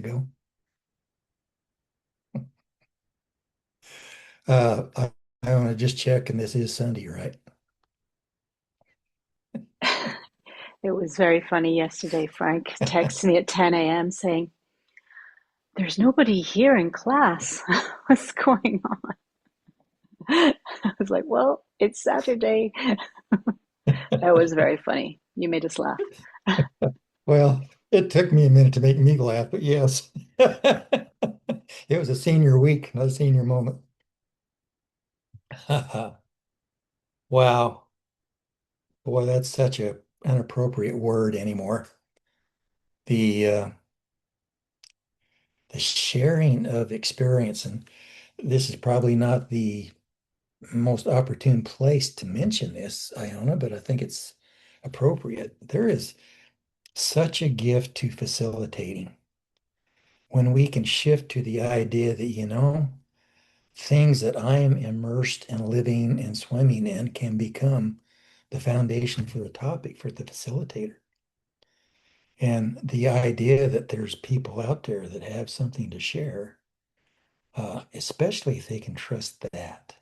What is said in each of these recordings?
ago. I want to just check, and this is Sunday, right? It was very funny yesterday. Frank texted me at 10 a.m. saying, "There's nobody here in class. What's going on?" I was like, "Well, it's Saturday." That was very funny. You made us laugh. Well, it took me a minute to make me laugh, but yes. It was a senior week, not a senior moment. Wow. Boy, that's such a inappropriate word anymore. The the sharing of experience, and this is probably not the most opportune place to mention this, Iona, but I think it's appropriate. There is such a gift to facilitating when we can shift to the idea that, things that I am immersed and living and swimming in can become the foundation for the topic for the facilitator. And the idea that there's people out there that have something to share, especially if they can trust that.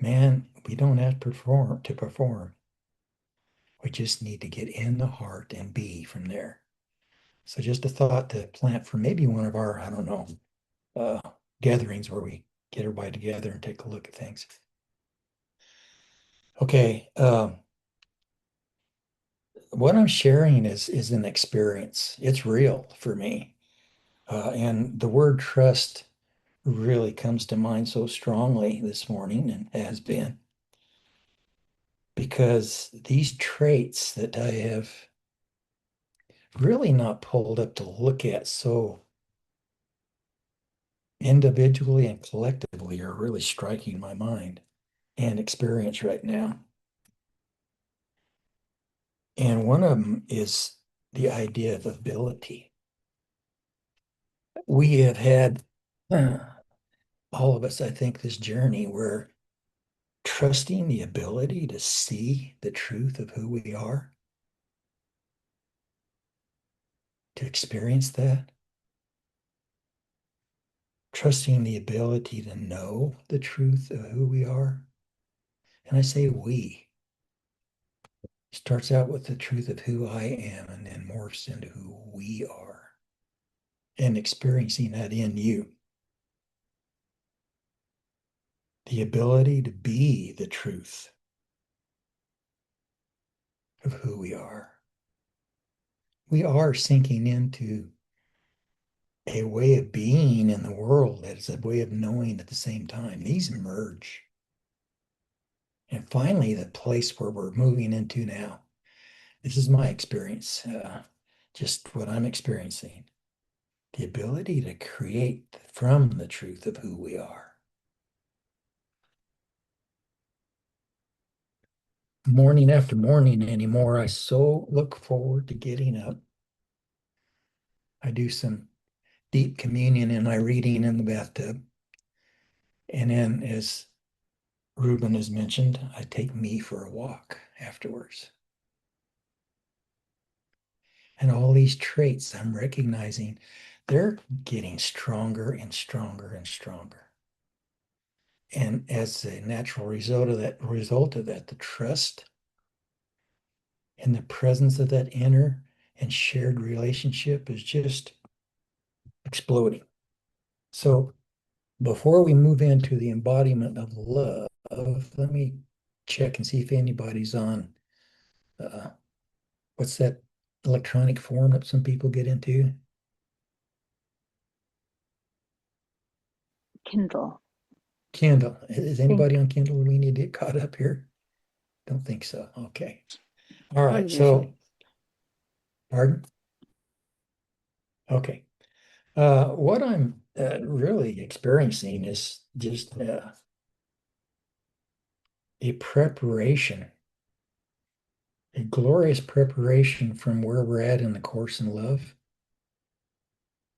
Man, we don't have to perform. We just need to get in the heart and be from there. So just a thought to plant for maybe one of our, I don't know, uh, gatherings where we get everybody together and take a look at things. Okay, what I'm sharing is an experience. It's real for me, and the word trust really comes to mind so strongly this morning and has been because these traits that I have really not pulled up to look at so individually and collectively are really striking my mind and experience right now. And one of them is the idea of ability. We have had, all of us, I think, this journey where trusting the ability to see the truth of who we are, to experience that, trusting the ability to know the truth of who we are. And I say we. Starts out with the truth of who I am and then morphs into who we are and experiencing that in you. The ability to be the truth of who we are. We are sinking into a way of being in the world that is a way of knowing at the same time. These merge. And finally, the place where we're moving into now. This is my experience, just what I'm experiencing. The ability to create from the truth of who we are. Morning after morning anymore, I so look forward to getting up. I do some deep communion in my reading in the bathtub. And then, as Ruben has mentioned, I take me for a walk afterwards. And all these traits I'm recognizing, they're getting stronger and stronger and stronger. And as a natural result of that, the trust and the presence of that inner and shared relationship is just exploding. So before we move into the embodiment of love, let me check and see if anybody's on uh, what's that electronic form that some people get into? Kindle. Kindle. Is I think anybody on Kindle? We need to get caught up here. Don't think so. Okay. All not right. usually. So, pardon? Okay. What I'm really experiencing is just a preparation, a glorious preparation from where we're at in the course in love.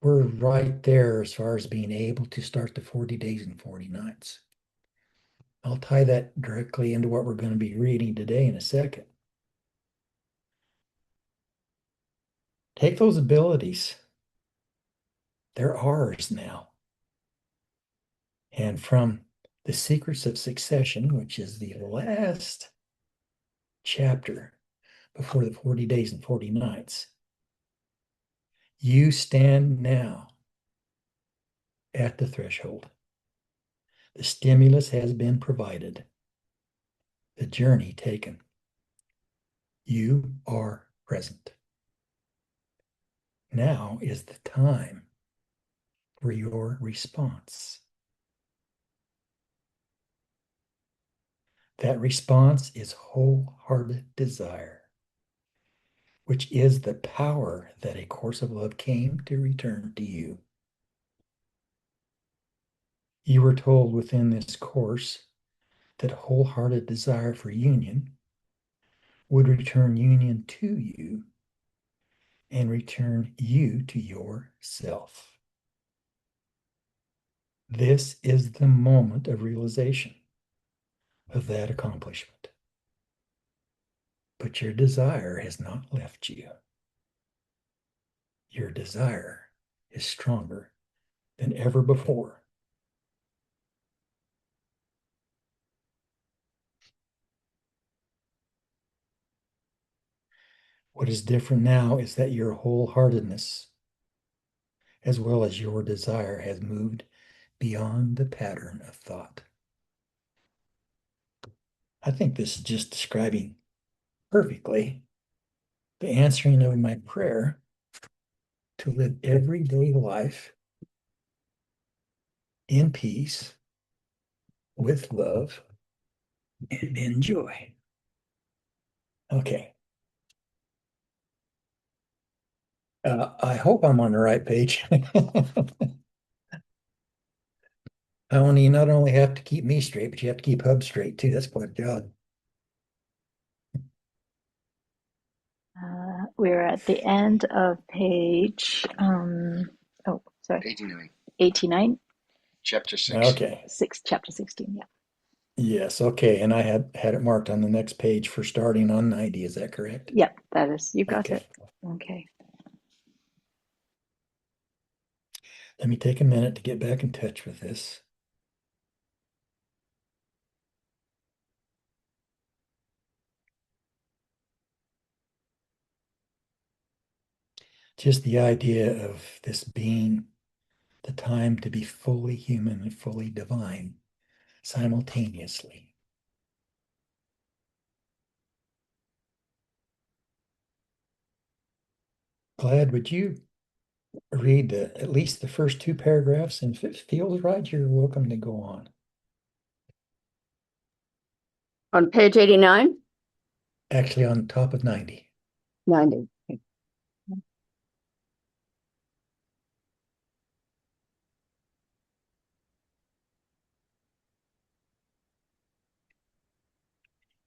We're right there as far as being able to start the 40 days and 40 nights. I'll tie that directly into what we're going to be reading today in a second. Take those abilities They're ours now. And from The Secrets of Succession, which is the last chapter before the 40 days and 40 nights, you stand now at the threshold. The stimulus has been provided, the journey taken. You are present. Now is the time for your response. That response is wholehearted desire, which is the power that A Course of Love came to return to you. You were told within this course that wholehearted desire for union would return union to you and return you to yourself. This is the moment of realization of that accomplishment. But your desire has not left you. Your desire is stronger than ever before. What is different now is that your wholeheartedness, as well as your desire, has moved beyond the pattern of thought. I think this is just describing perfectly the answering of my prayer to live everyday life in peace, with love, and in joy. Okay. I hope I'm on the right page. You not only have to keep me straight, but you have to keep Hub straight too. That's quite a job. We're at the end of page, oh, sorry, 89, 89, chapter 6. Okay. chapter 16, yeah. Yes. Okay. And I had it marked on the next page for starting on 90. Is that correct? Yep, that is, you got it. Okay. Okay. Let me take a minute to get back in touch with this. Just the idea of this being the time to be fully human and fully divine simultaneously. Glad, would you read at least the first two paragraphs? And if it feels right, you're welcome to go on. On page 89? Actually, on top of 90. 90.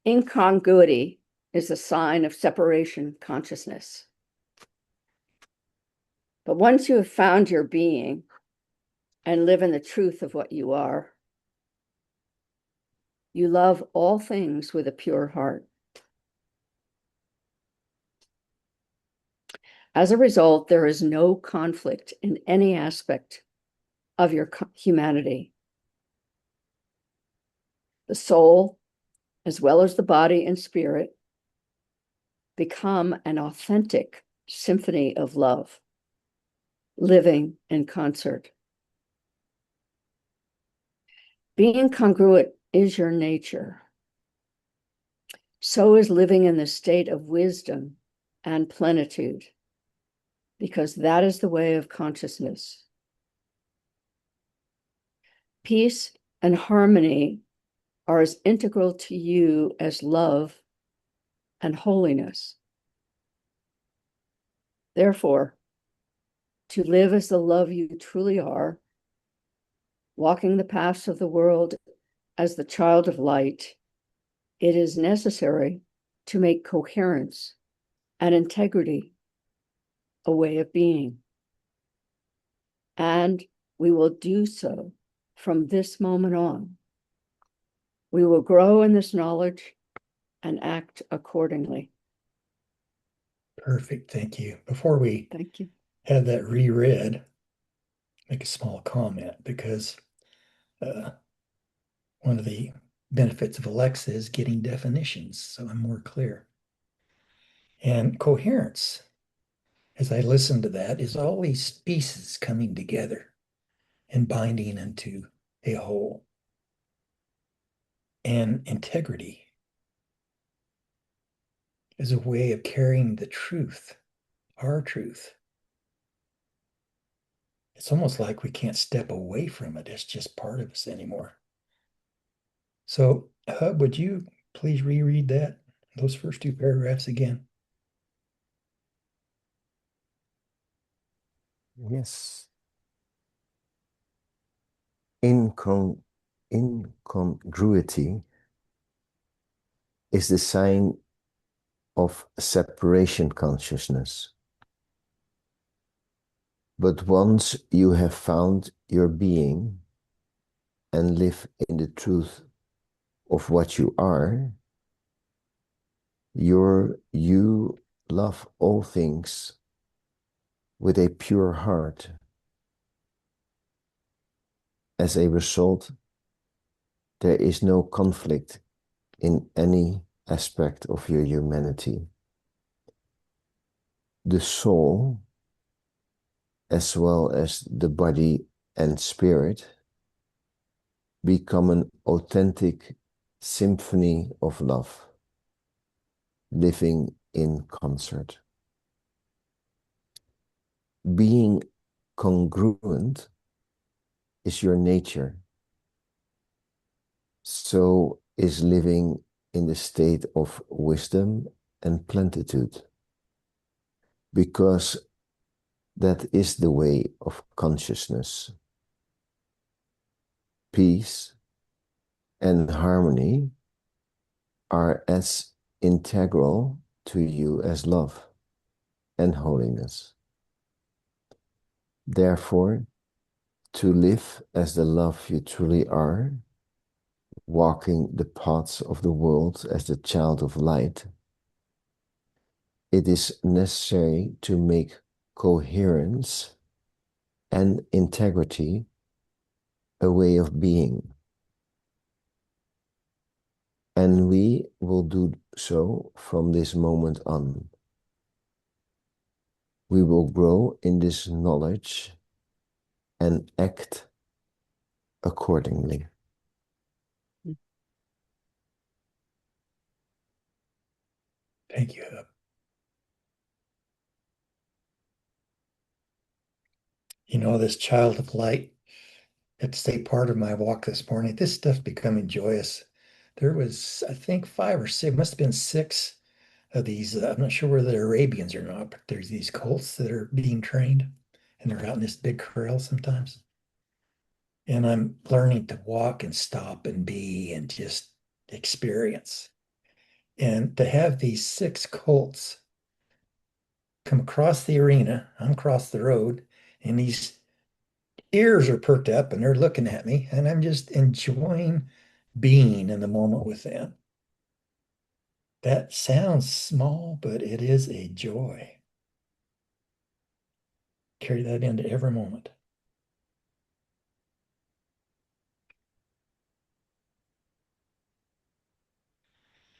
Incongruity is a sign of separation consciousness. But once you have found your being and live in the truth of what you are, you love all things with a pure heart. As a result, there is no conflict in any aspect of your humanity. The soul, as well as the body and spirit, become an authentic symphony of love, living in concert. Being congruent is your nature. So is living in the state of wisdom and plenitude, because that is the way of consciousness. Peace and harmony are as integral to you as love and holiness. Therefore, to live as the love you truly are, walking the paths of the world as the child of light, it is necessary to make coherence and integrity a way of being. And we will do so from this moment on. We will grow in this knowledge and act accordingly. Perfect. Thank you. Before we Thank you. have that reread, make a small comment because uh, one of the benefits of Alexa is getting definitions, so I'm more clear. And coherence, as I listen to that, is all these pieces coming together and binding into a whole. And integrity is a way of carrying the truth, our truth. It's almost like we can't step away from it. It's just part of us anymore. So, Hub, would you please reread those first two paragraphs again? Yes. Incongruity is the sign of separation consciousness. But once you have found your being and live in the truth of what you are, you love all things with a pure heart. As a result, there is no conflict in any aspect of your humanity. The soul, as well as the body and spirit, become an authentic symphony of love, living in concert. Being congruent is your nature. So is living in the state of wisdom and plenitude, because that is the way of consciousness. Peace and harmony are as integral to you as love and holiness. Therefore, to live as the love you truly are, walking the paths of the world as the child of light, it is necessary to make coherence and integrity a way of being. And we will do so from this moment on. We will grow in this knowledge and act accordingly. Thank you, Hub. You know, this child of light, it's a part of my walk this morning. This stuff becoming joyous. There was, I think, five or six, must have been six of these. I'm not sure whether they're Arabians or not, but there's these colts that are being trained and they're out in this big corral sometimes. And I'm learning to walk and stop and be and just experience. And to have these six colts come across the arena, I'm across the road, and these ears are perked up and they're looking at me, and I'm just enjoying being in the moment with them. That sounds small, but it is a joy. Carry that into every moment.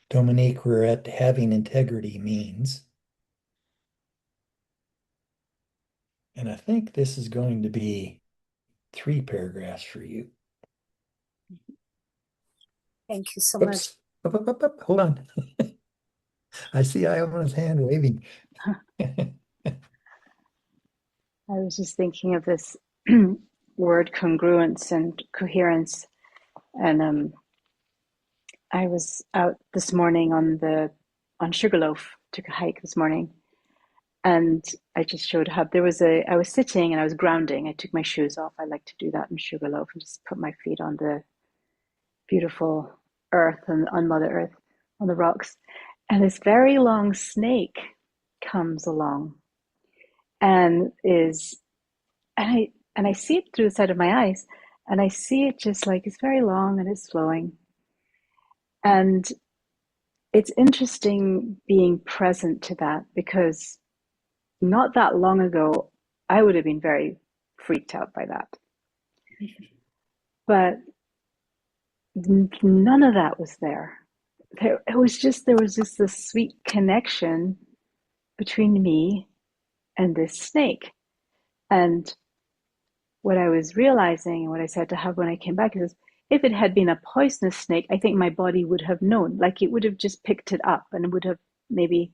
Dominique, we're at having integrity means. And I think this is going to be 3 paragraphs for you. Thank you so much. Oops. Up. Hold on. I see Iona's hand waving. I was just thinking of this word congruence and coherence, and I was out this morning on Sugarloaf. Took a hike this morning, and I just showed Hub. I was sitting and I was grounding. I took my shoes off. I like to do that in Sugarloaf and just put my feet on the beautiful earth and on Mother Earth, on the rocks. And this very long snake comes along and is and I see it through the side of my eyes, and I see it just like it's very long and it's flowing. And it's interesting being present to that because not that long ago, I would have been very freaked out by that. But none of that was there. There was just this sweet connection between me and this snake. And what I was realizing and what I said to Hub when I came back is, if it had been a poisonous snake, I think my body would have known. Like it would have just picked it up and would have maybe.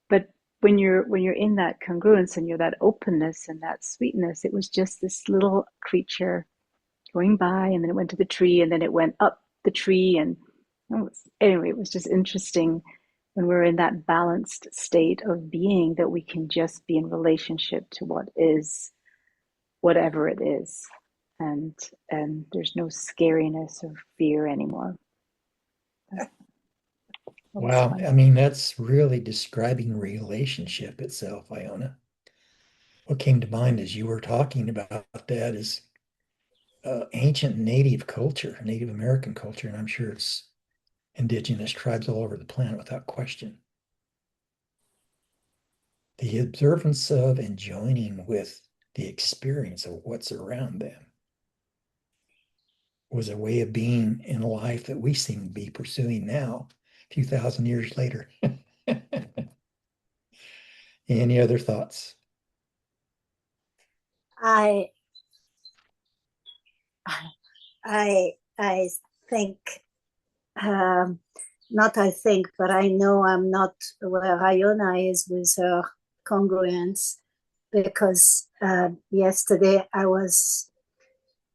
But when you're in that congruence and you're that openness and that sweetness, it was just this little creature going by, and then it went to the tree, and then it went up the tree, and anyway, it was just interesting when we're in that balanced state of being, that we can just be in relationship to what is, whatever it is, and there's no scariness or fear anymore. Wow, I mean, that's really describing relationship itself, Iona. What came to mind as you were talking about that is ancient Native culture, Native American culture, and I'm sure it's indigenous tribes all over the planet without question. The observance of and joining with the experience of what's around them was a way of being in life that we seem to be pursuing now, a few thousand years later. Any other thoughts? I I think not I think, but I know I'm not where Iona is with her congruence, because yesterday I was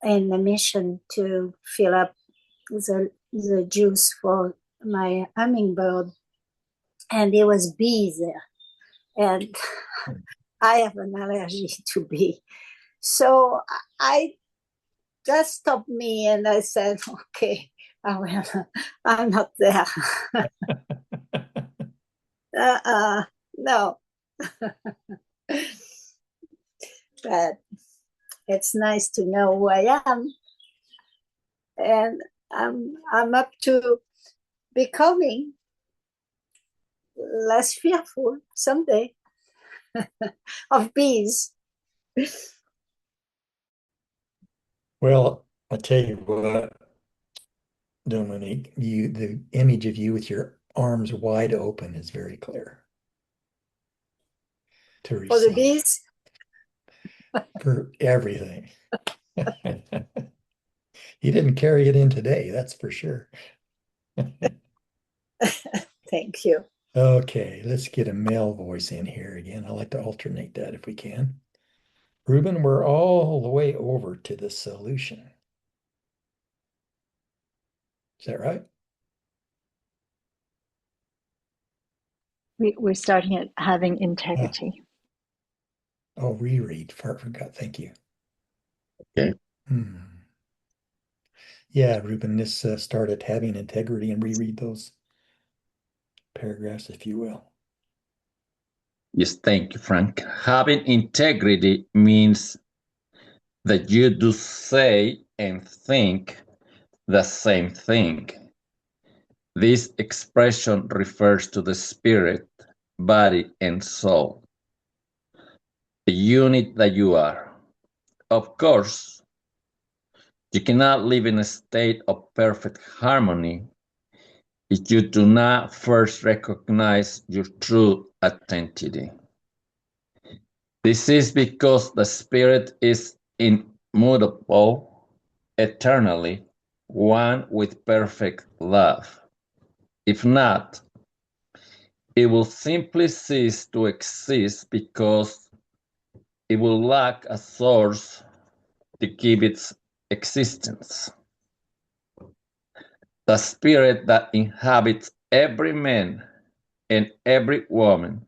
in a mission to fill up the juice for my hummingbird, and there was bees there, and I have an allergy to bee, so I just stopped me and I said, okay, I'm not there. No. But it's nice to know who I am, and I'm up to becoming less fearful someday of bees. Well, I tell you what, Dominique, the image of you with your arms wide open is very clear to For the receive bees? for everything. You didn't carry it in today, that's for sure. Thank you. Okay, let's get a male voice in here again. I like to alternate that if we can. Ruben, we're all the way over to the solution. Is that right? We're starting at having integrity. Oh, reread. Forgot. Thank you. Okay. Yeah, Ruben, this started having integrity, and reread those paragraphs, if you will. Yes, thank you, Frank. Having integrity means that you do say and think the same thing. This expression refers to the spirit, body, and soul, the unit that you are. Of course, you cannot live in a state of perfect harmony if you do not first recognize your true identity. This is because the spirit is immutable, eternally one with perfect love. If not, it will simply cease to exist because it will lack a source to give its existence. The spirit that inhabits every man and every woman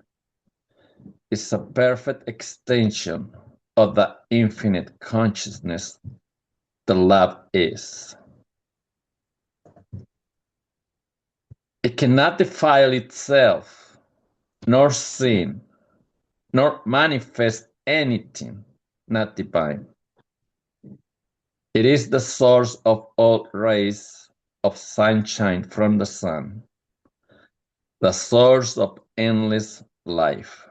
is a perfect extension of the infinite consciousness that love is. It cannot defile itself, nor sin, nor manifest anything not divine. It is the source of all rays of sunshine from the sun, the source of endless life.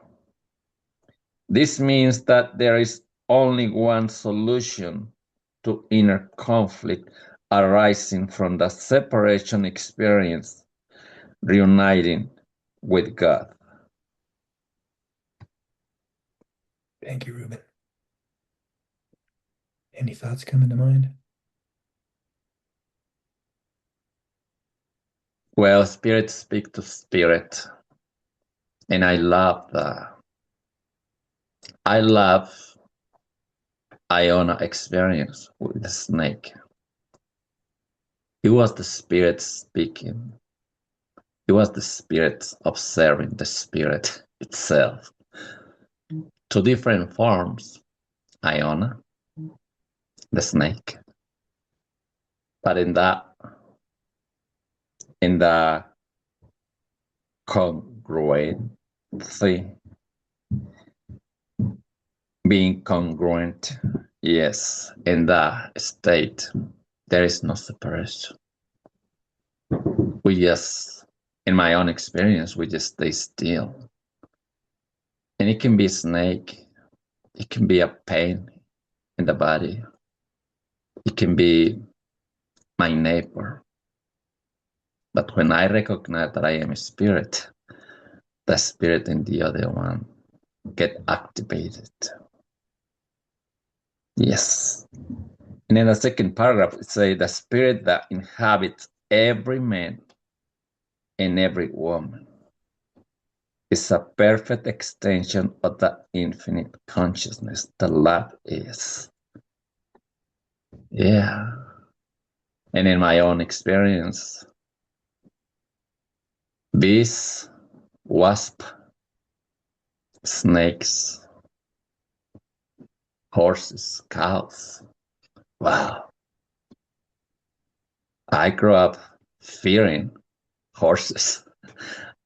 This means that there is only one solution to inner conflict arising from the separation experience, reuniting with God. Thank you, Ruben. Any thoughts coming to mind? Well, spirit speak to spirit. And I love Iona experience with the snake. It was the spirit speaking. It was the spirit observing the spirit itself. Two different forms, Iona, the snake. But in the congruency, being congruent, yes, in that state, there is no separation. We just, in my own experience, we just stay still. And it can be a snake, it can be a pain in the body, it can be my neighbor. But when I recognize that I am a spirit, the spirit in the other one get activated. Yes. And in the second paragraph, it says the spirit that inhabits every man and every woman is a perfect extension of the infinite consciousness that love is. Yeah. And in my own experience, bees, wasp, snakes, horses, cows. Wow. I grew up fearing horses.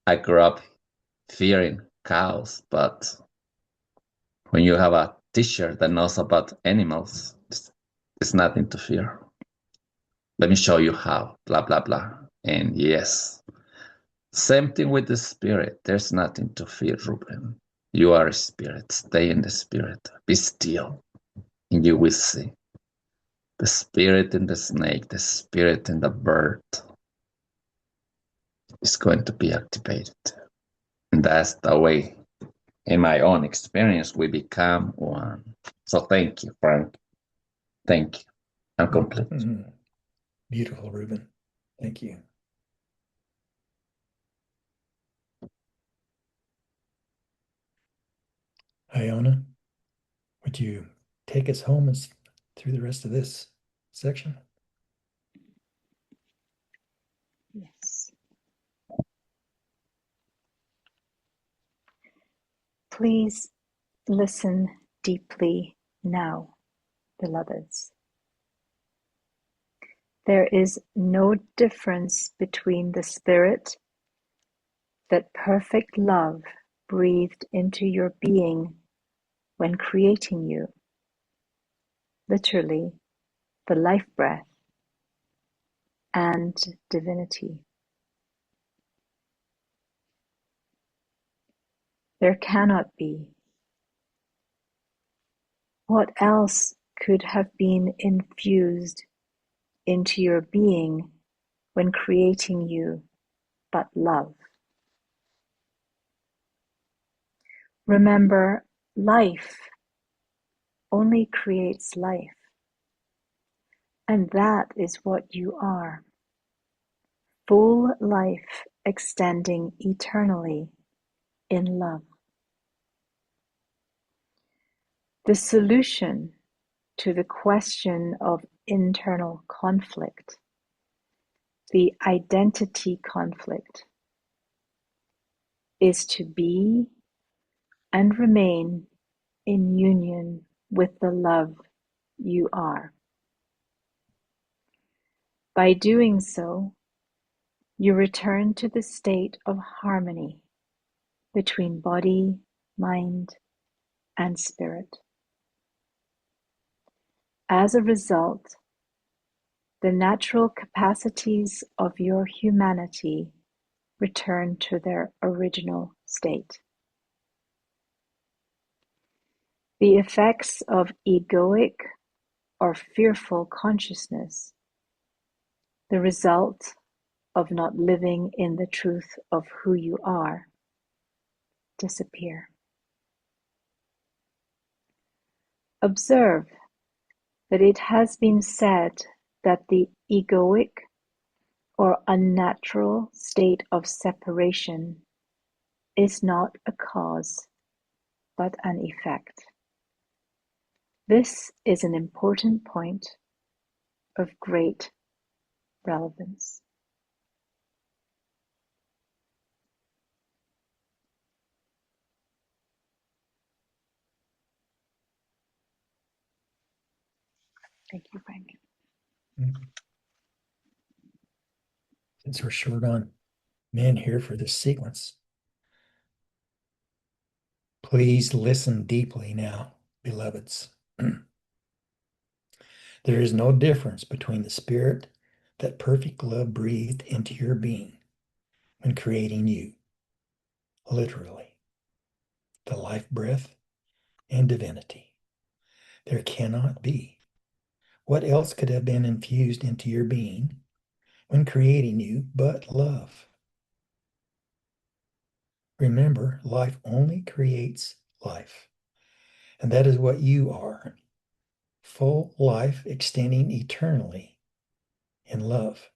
I grew up fearing cows, but when you have a teacher that knows about animals, it's nothing to fear. Let me show you how, blah, blah, blah. And yes, same thing with the spirit. There's nothing to fear, Ruben. You are a spirit. Stay in the spirit. Be still, and you will see. The spirit in the snake, the spirit in the bird is going to be activated. And that's the way, in my own experience, we become one. So thank you, Frank. Thank you. I'm complete. Mm-hmm. Beautiful, Ruben. Thank you. Iona, would you take us home through the rest of this section? Yes. Please listen deeply now, beloveds. There is no difference between the spirit that perfect love breathed into your being when creating you, literally the life breath, and divinity. There cannot be. What else could have been infused into your being when creating you but love? Remember, life only creates life, and that is what you are. Full life extending eternally in love. The solution to the question of internal conflict, the identity conflict, is to be and remain in union with the love you are. By doing so, you return to the state of harmony between body, mind, and spirit. As a result, the natural capacities of your humanity return to their original state. The effects of egoic or fearful consciousness, the result of not living in the truth of who you are, disappear. Observe that it has been said that the egoic or unnatural state of separation is not a cause but an effect. This is an important point of great relevance. Thank you, Frank. Since we're short on men here for this sequence, please listen deeply now, beloveds. There is no difference between the spirit that perfect love breathed into your being when creating you, literally, the life breath and divinity. There cannot be. What else could have been infused into your being when creating you but love? Remember, life only creates life, and that is what you are. Full life extending eternally in love.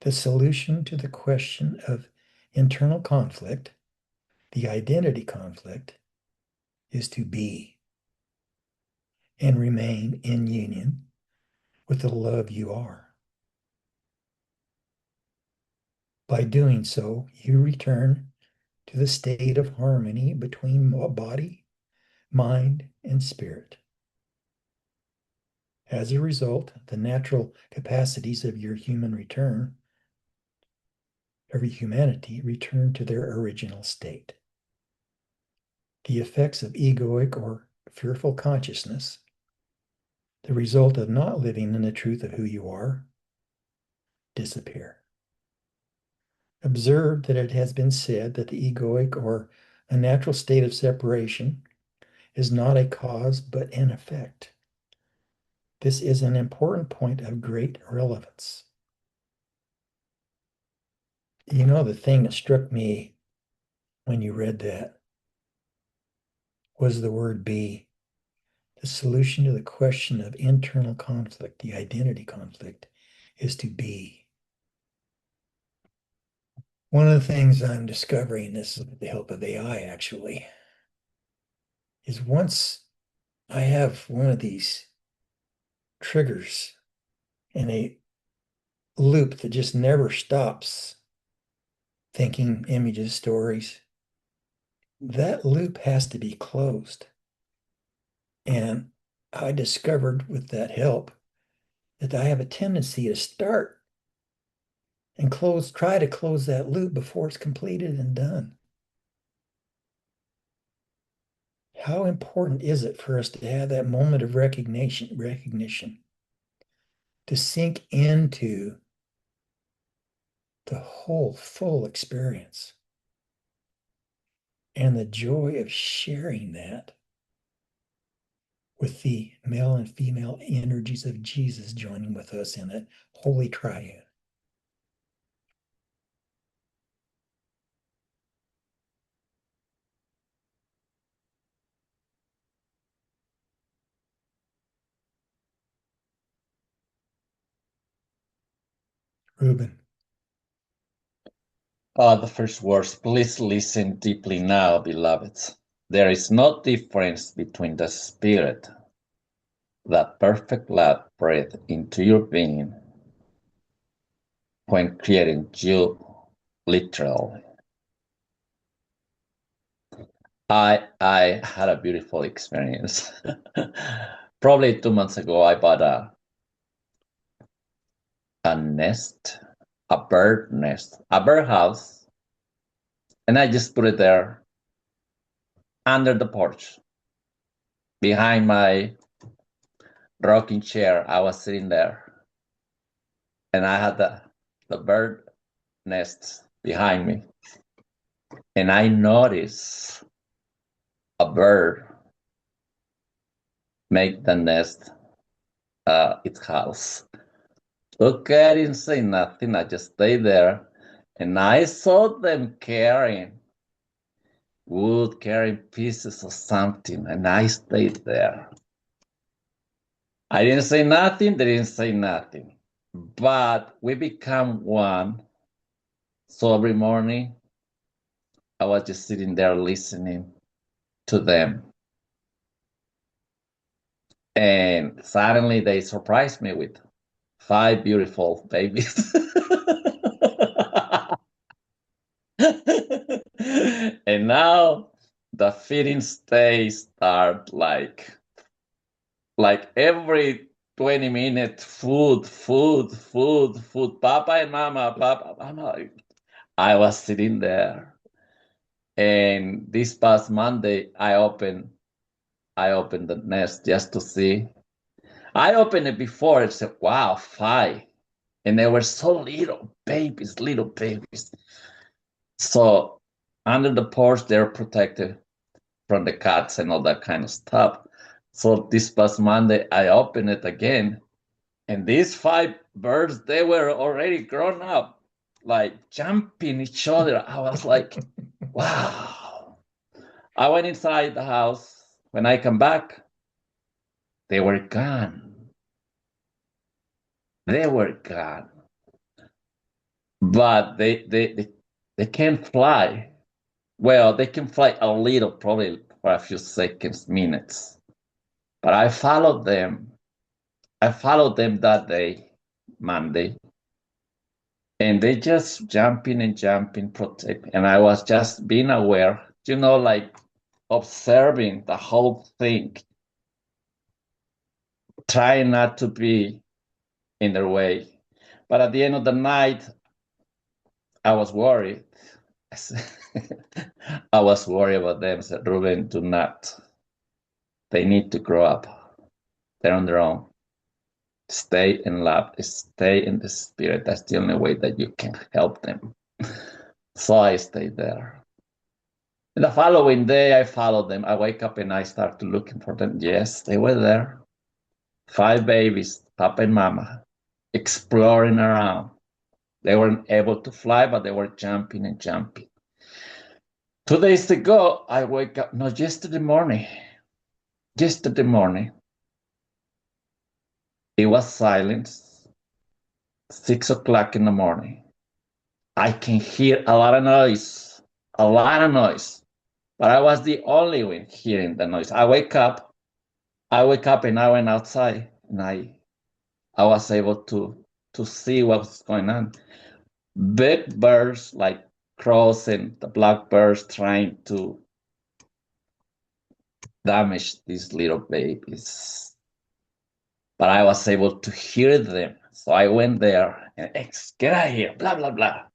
The solution to the question of internal conflict, the identity conflict, is to be and remain in union with the love you are. By doing so, you return to the state of harmony between body, mind, and spirit. As a result, the natural capacities of your humanity return to their original state. The effects of egoic or fearful consciousness, the result of not living in the truth of who you are, disappear. Observe that it has been said that the egoic or unnatural state of separation is not a cause but an effect. This is an important point of great relevance. You know, the thing that struck me when you read that was the word be. The solution to the question of internal conflict, the identity conflict, is to be. One of the things I'm discovering, this is with the help of AI actually, is once I have one of these triggers in a loop that just never stops thinking, images, stories, that loop has to be closed. And I discovered with that help that I have a tendency to start and try to close that loop before it's completed and done. How important is it for us to have that moment of recognition, to sink into the whole full experience and the joy of sharing that with the male and female energies of Jesus joining with us in that holy triune. Reuben. The first words, please listen deeply now, beloveds. There is no difference between the spirit that perfect love breathed into your being when creating you literally. I had a beautiful experience. Probably 2 months ago, I bought a nest, a bird nest, a bird house, and I just put it there under the porch behind my rocking chair. I was sitting there, and I had the bird nests behind me, and I noticed a bird make the nest its house. Okay, I didn't say nothing. I just stayed there, and I saw them carrying wood, carrying pieces of something, and I stayed there. I didn't say nothing. They didn't say nothing, but we become one. So every morning, I was just sitting there listening to them. And suddenly they surprised me with 5 beautiful babies. And now the feeding stage start like every 20 minutes, food, Papa and Mama, Papa, Mama. I was sitting there. And this past Monday, I opened the nest just to see. I opened it before and said, wow, 5. And they were so little babies. So under the porch, they're protected from the cats and all that kind of stuff. So this past Monday, I opened it again. And these 5 birds, they were already grown up, like jumping each other. I was like, wow. I went inside the house. When I come back, they were gone. They were gone. But they can't fly. Well, they can fly a little, probably for a few seconds, minutes. But I followed them. I followed them that day, Monday, and they just jumping, protecting. And I was just being aware, like observing the whole thing, trying not to be in their way. But at the end of the night, I was worried. I was worried about them. I said, Ruben, do not. They need to grow up. They're on their own. Stay in love. Stay in the spirit. That's the only way that you can help them. So I stayed there. And the following day, I followed them. I wake up and I start looking for them. Yes, they were there. 5 babies, Papa and Mama, exploring around. They weren't able to fly, but they were jumping and jumping. 2 days ago, I wake up, no, yesterday morning, it was silence, 6 o'clock in the morning. I can hear a lot of noise, but I was the only one hearing the noise. I wake up and I went outside, and I was able to see what was going on. Big birds like crows and the blackbirds trying to damage these little babies. But I was able to hear them. So I went there and get out of here, blah, blah, blah.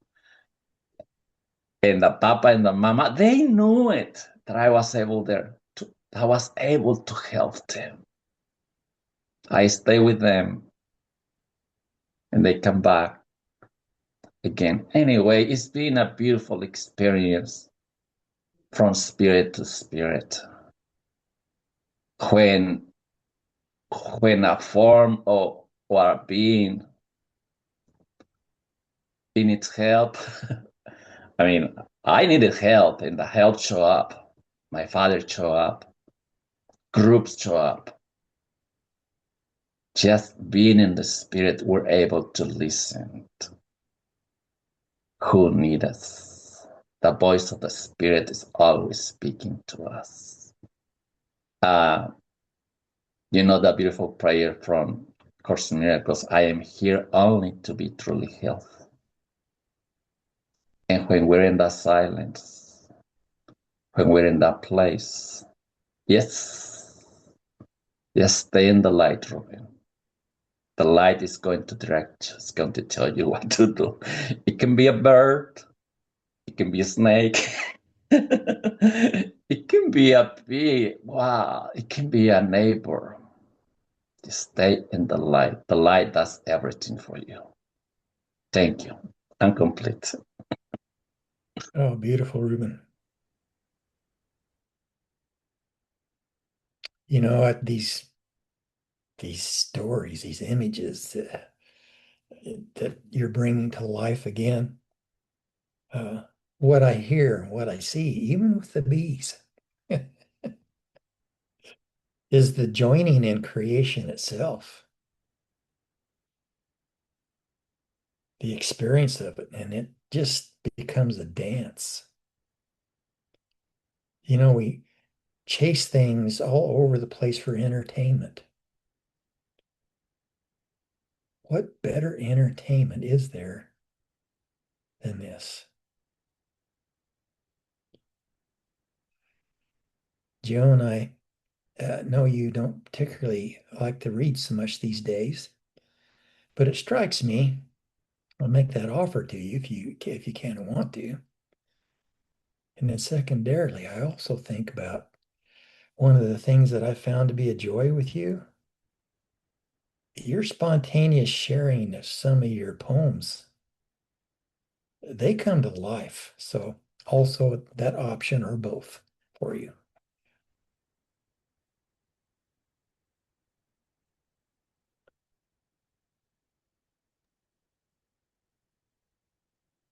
And the Papa and the Mama, they knew it, that I was able to help them. I stay with them and they come back again. Anyway, it's been a beautiful experience from spirit to spirit. When a form or a being needs help, I mean, I needed help, and the help show up. My father show up. Groups show up. Just being in the spirit, we're able to listen. Who need us? The voice of the spirit is always speaking to us. The beautiful prayer from Course in Miracles, I am here only to be truly healthy. And when we're in that silence, when we're in that place, yes, stay in the light, Ruben. The light is going to direct you. It's going to tell you what to do. It can be a bird. It can be a snake. It can be a bee. Wow. It can be a neighbor. Just stay in the light. The light does everything for you. Thank you. I'm complete. Oh, beautiful, Ruben. these stories, these images that you're bringing to life again. What I hear, what I see, even with the bees, is the joining in creation itself, the experience of it, and it just becomes a dance. We chase things all over the place for entertainment. What better entertainment is there than this? Joan, I know you don't particularly like to read so much these days, but it strikes me, I'll make that offer to you if you can and want to. And then secondarily, I also think about one of the things that I found to be a joy with you, your spontaneous sharing of some of your poems. They come to life. So also that option or both for you.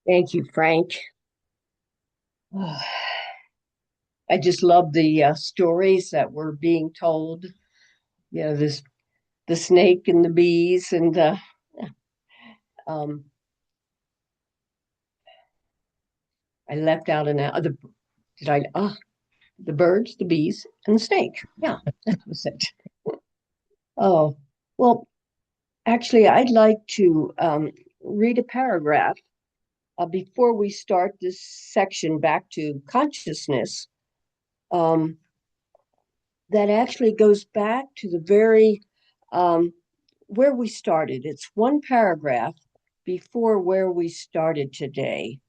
Thank you, Frank. I just love the stories that were being told. This the snake and the bees, and um, I left out an the did I the birds, the bees, and the snake. Yeah, that was it. Oh well, actually, I'd like to read a paragraph before we start this section back to consciousness. Um, that actually goes back to the very where we started. It's one paragraph before where we started today.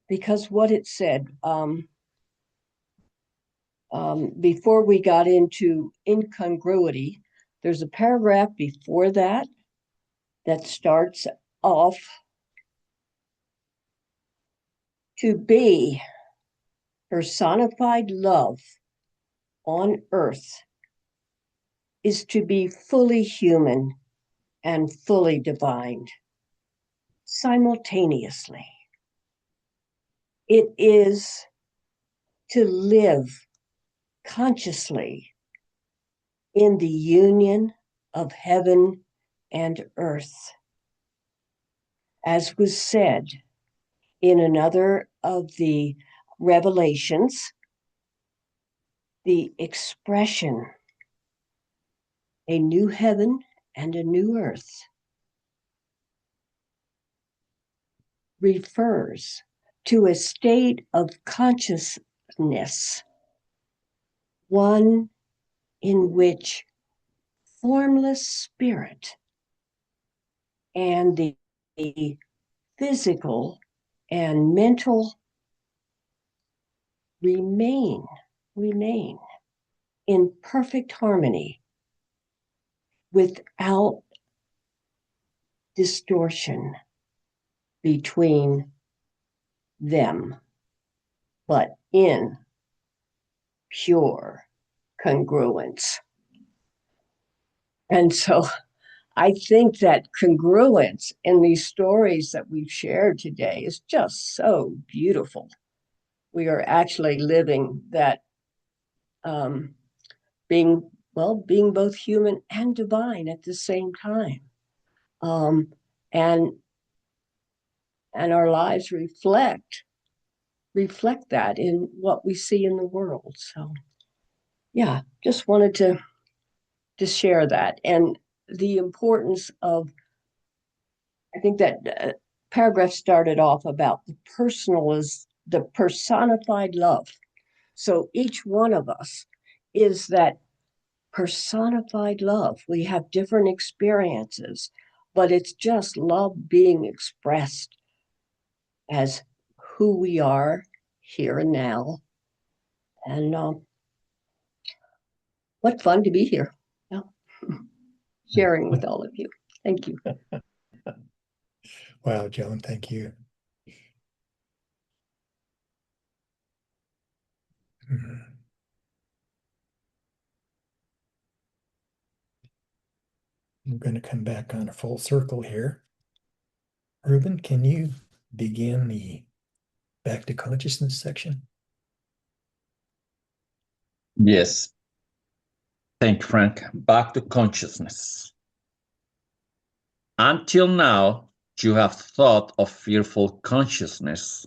Because what it said, before we got into incongruity, there's a paragraph before that that starts off to be personified love on earth is to be fully human and fully divine simultaneously. It is to live consciously in the union of heaven and earth. As was said in another of the revelations, the expression, a new heaven and a new earth, refers to a state of consciousness, one in which formless spirit and the physical and mental remain in perfect harmony without distortion between them, but in pure congruence. And so I think that congruence in these stories that we've shared today is just so beautiful. We are actually living that being both human and divine at the same time. Um, and and our lives reflect that in what we see in the world. So yeah, just wanted to share that, and the importance of, I think that paragraph started off about the personified love. So each one of us is that personified love. We have different experiences, but it's just love being expressed as who we are here and now. And what fun to be here. Yeah. Sharing with all of you. Thank you. Wow, Joan, thank you. Mhm. We're going to come back on a full circle here. Ruben, can you begin the back to consciousness section? Yes. Thank you, Frank. Back to consciousness. Until now, you have thought of fearful consciousness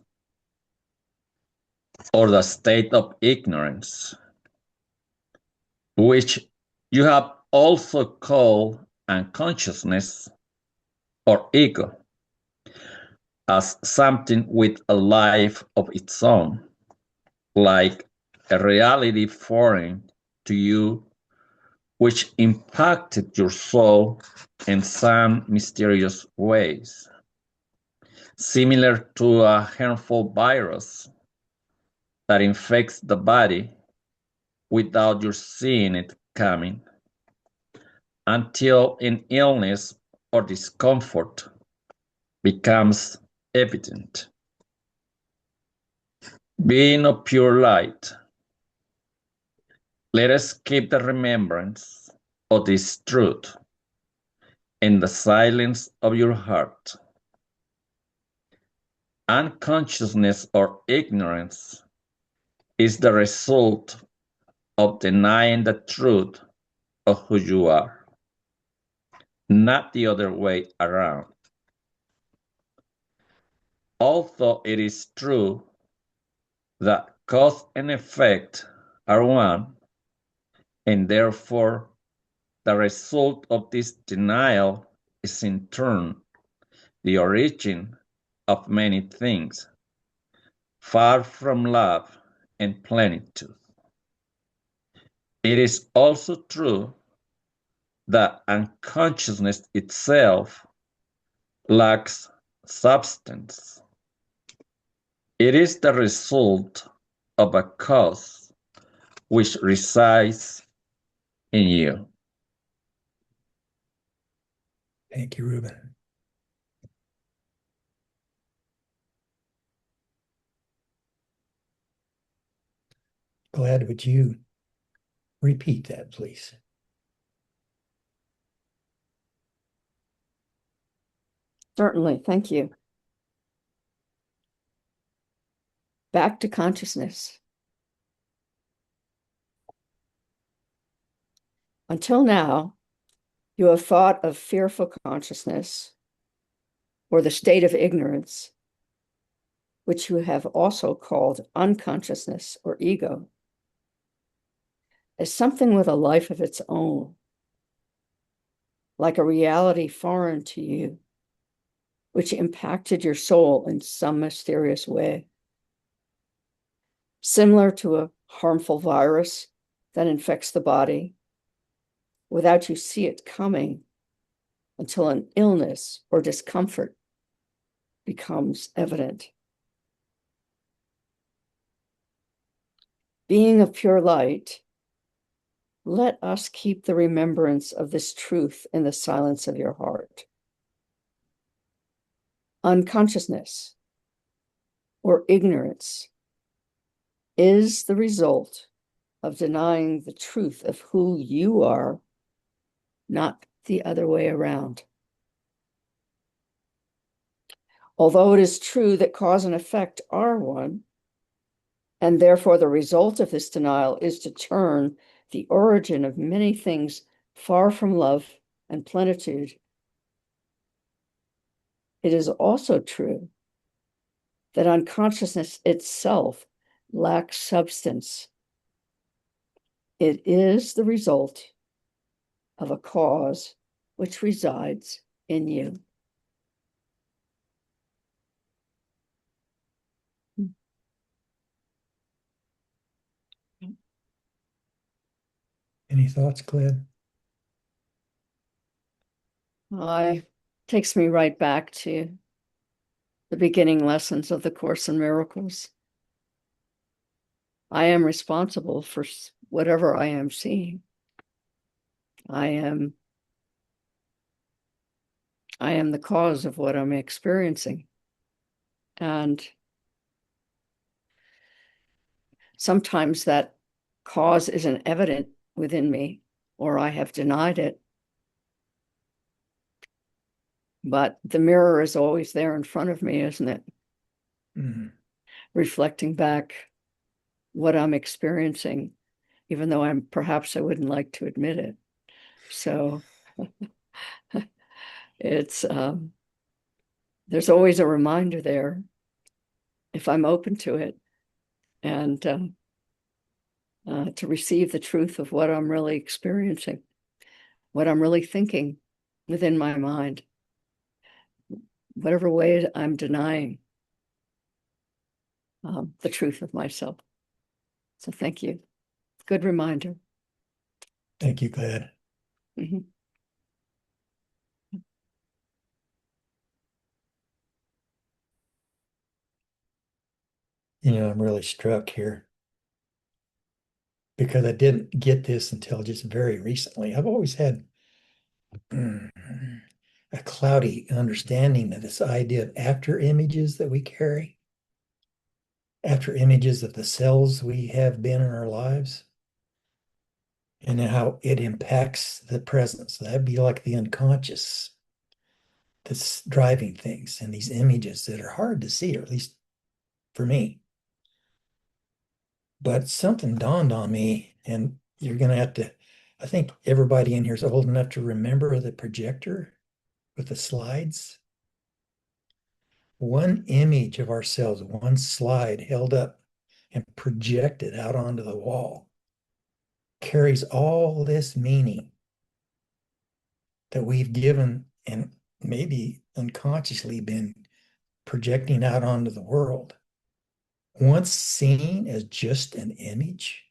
or the state of ignorance, which you have also called unconsciousness or ego, as something with a life of its own, like a reality foreign to you, which impacted your soul in some mysterious ways, similar to a harmful virus that infects the body without your seeing it coming, until an illness or discomfort becomes evident. Being of pure light, let us keep the remembrance of this truth in the silence of your heart. Unconsciousness or ignorance is the result of denying the truth of who you are, not the other way around. Although it is true that cause and effect are one, and therefore the result of this denial is in turn the origin of many things, far from love and plenitude. It is also true that unconsciousness itself lacks substance. It is the result of a cause which resides in you. Thank you, Ruben. Glad, would you repeat that, please? Certainly, thank you. Back to consciousness. Until now, you have thought of fearful consciousness or the state of ignorance, which you have also called unconsciousness or ego, as something with a life of its own, like a reality foreign to you, which impacted your soul in some mysterious way. Similar to a harmful virus that infects the body without you see it coming until an illness or discomfort becomes evident. Being of pure light, let us keep the remembrance of this truth in the silence of your heart. Unconsciousness or ignorance is the result of denying the truth of who you are, not the other way around. Although it is true that cause and effect are one, and therefore the result of this denial is to turn the origin of many things far from love and plenitude, it is also true that unconsciousness itself lacks substance. It is the result of a cause which resides in you. Any thoughts, Glad? Takes me right back to the beginning lessons of the Course in Miracles. I am responsible for whatever I am seeing. I am the cause of what I'm experiencing. And sometimes that cause isn't evident within me, or I have denied it. But the mirror is always there in front of me, isn't it? Mm-hmm. Reflecting back what I'm experiencing, even though perhaps I wouldn't like to admit it. So it's there's always a reminder there if I'm open to it, and to receive the truth of what I'm really experiencing, what I'm really thinking within my mind, whatever way I'm denying the truth of myself. So thank you. Good reminder. Thank you, Glad. Mm-hmm. I'm really struck here because I didn't get this until just very recently. I've always had a cloudy understanding of this idea of after images that we carry, after images of the selves we have been in our lives, and how it impacts the present. So that'd be like the unconscious that's driving things and these images that are hard to see, or at least for me. But something dawned on me, and you're going to have to, I think everybody in here is old enough to remember the projector with the slides. One image of ourselves, one slide held up and projected out onto the wall carries all this meaning that we've given and maybe unconsciously been projecting out onto the world. Once seen as just an image.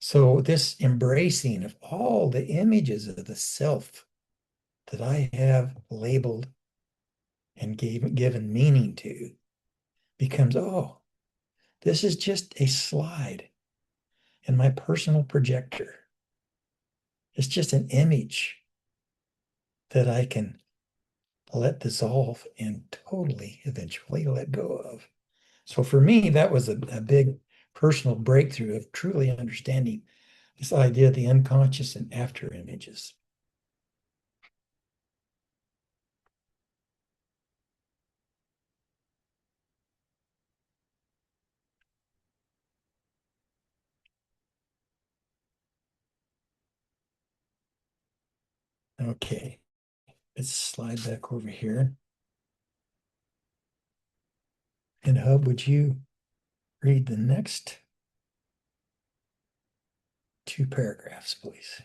So, this embracing of all the images of the self that I have labeled and given meaning to becomes, oh, this is just a slide in my personal projector. It's just an image that I can let dissolve and totally eventually let go of. So for me, that was a big personal breakthrough of truly understanding this idea of the unconscious and after images. Okay, let's slide back over here. And Hub, would you read the next 2 paragraphs, please?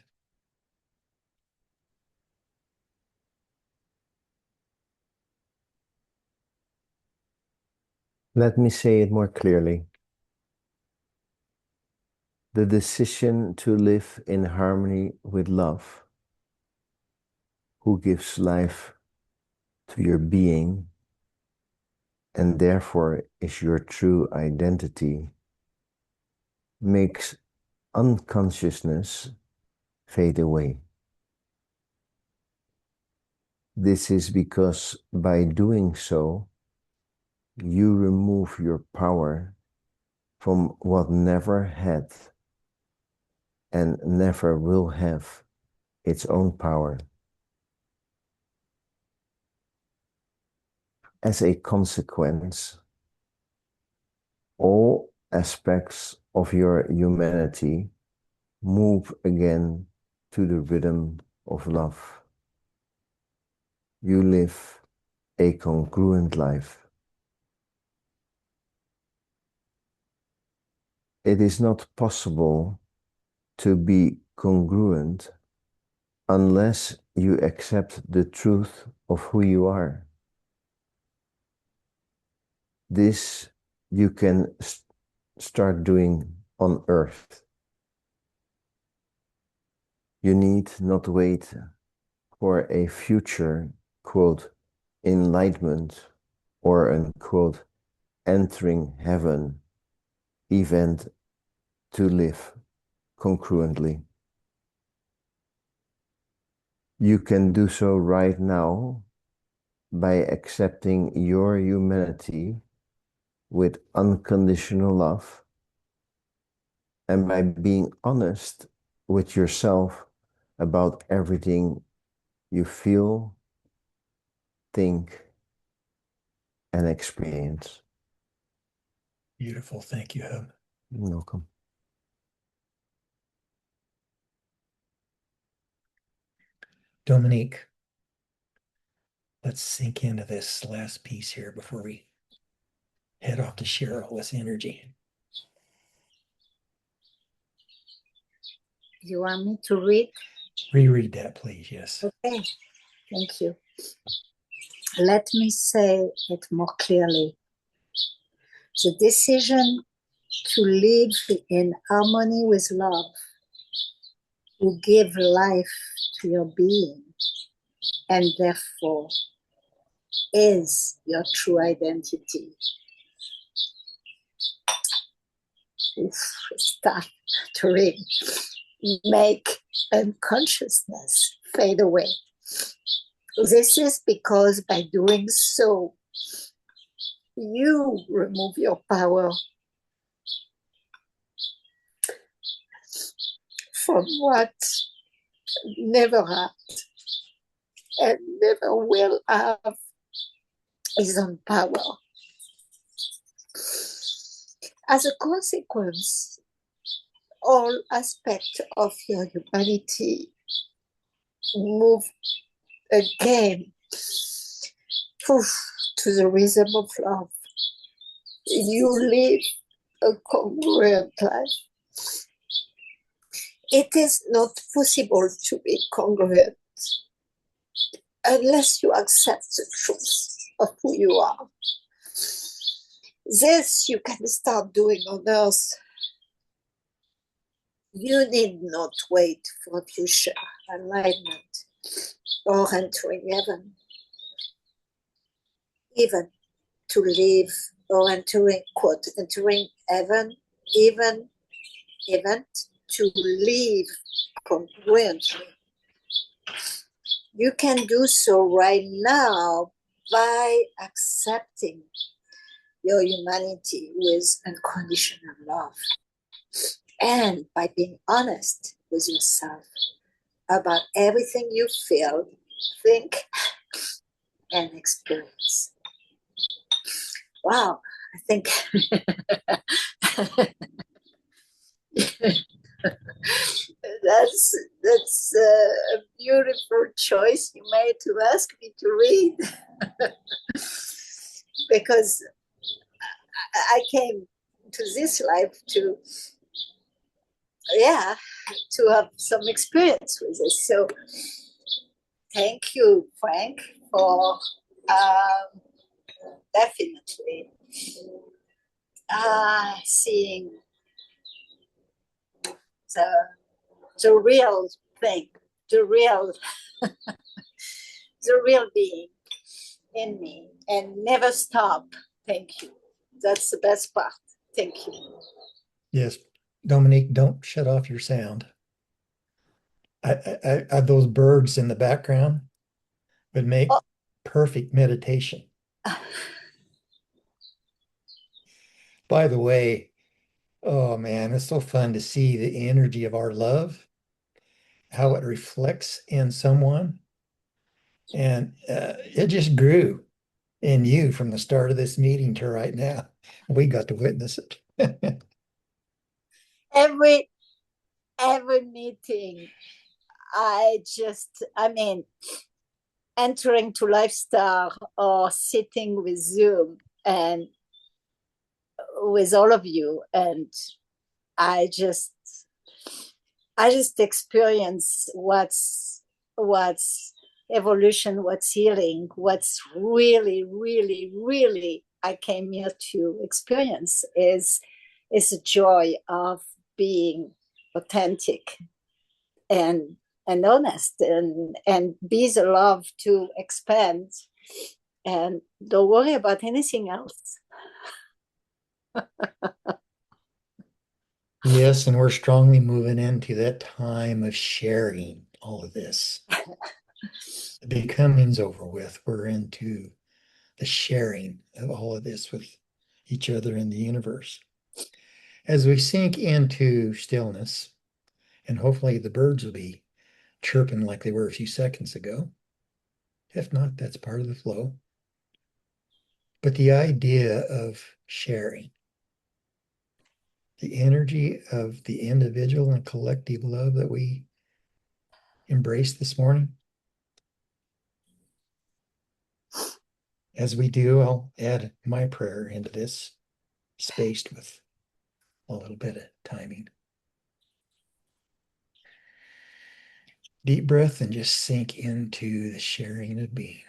Let me say it more clearly. The decision to live in harmony with love, who gives life to your being and therefore is your true identity, makes unconsciousness fade away. This is because by doing so, you remove your power from what never had and never will have its own power. As a consequence, all aspects of your humanity move again to the rhythm of love. You live a congruent life. It is not possible to be congruent unless you accept the truth of who you are. This you can start doing on earth. You need not wait for a future, quote, enlightenment or an, quote, entering heaven event to live congruently. You can do so right now by accepting your humanity with unconditional love and by being honest with yourself about everything you feel, think, and experience. Beautiful. Thank you, Hub. You're welcome. Dominique, let's sink into this last piece here before we head off to share all this energy. You want me to read? Reread that, please. Yes. Okay, thank you. Let me say it more clearly. The decision to live in harmony with love will give life to your being and therefore is your true identity. Start to read. Make unconsciousness fade away. This is because by doing so, you remove your power from what never had and never will have his own power. As a consequence, all aspects of your humanity move again to the rhythm of love. You live a congruent life. It is not possible to be congruent unless you accept the truth of who you are. This you can start doing on earth. You need not wait for future alignment or entering heaven. Even to live or entering, quote, entering heaven, even to live congruently. You can do so right now by accepting your humanity with unconditional love and by being honest with yourself about everything you feel, think, and experience. Wow, I think that's a beautiful choice you made to ask me to read because I came to this life to have some experience with this. So thank you, Frank, for definitely seeing the real thing, the real being in me, and never stop. Thank you. That's the best part. Thank you. Yes. Dominique, don't shut off your sound. Those birds in the background would make perfect meditation. By the way, oh man, it's so fun to see the energy of our love, how it reflects in someone. And it just grew in you from the start of this meeting to right now. We got to witness it. every meeting, entering to Lifestyle or sitting with Zoom and with all of you, and I just experience what's evolution, what's healing, what's really, really, really I came here to experience is the joy of being authentic and honest and be the love to expand and don't worry about anything else. Yes, and we're strongly moving into that time of sharing all of this. The becoming's over with. We're into the sharing of all of this with each other in the universe. As we sink into stillness, and hopefully the birds will be chirping like they were a few seconds ago, If not, that's part of the flow. But the idea of sharing, the energy of the individual and collective love that we embrace this morning. As we do, I'll add my prayer into this, spaced with a little bit of timing. Deep breath and just sink into the sharing of being.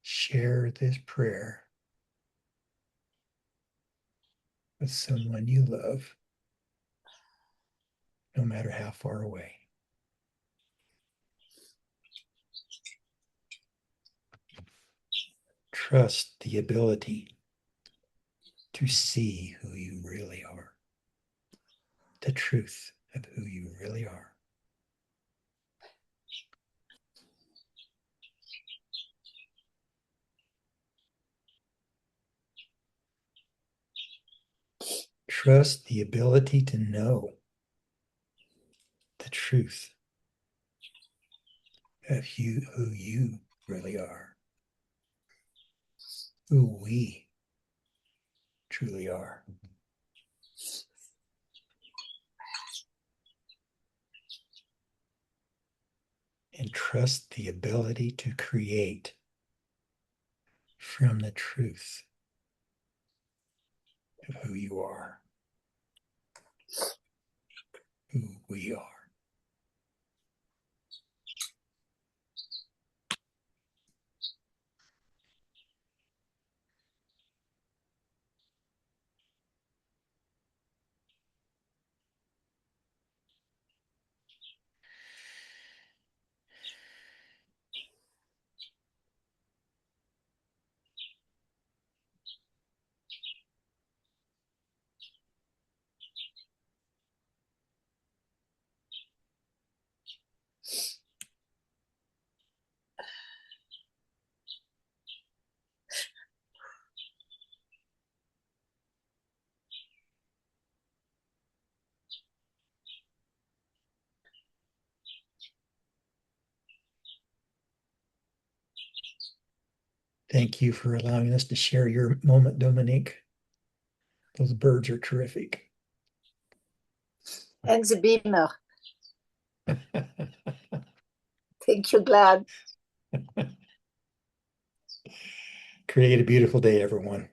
Share this prayer with someone you love, no matter how far away. Trust the ability to see who you really are, the truth of who you really are. Trust the ability to know the truth of who you really are, who we truly are. And trust the ability to create from the truth of who you are, who we are. Thank you for allowing us to share your moment, Dominique. Those birds are terrific. And the beamer. Thank you, Glad. Create a beautiful day, everyone.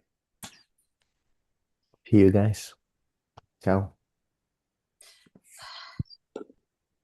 See you guys. Ciao.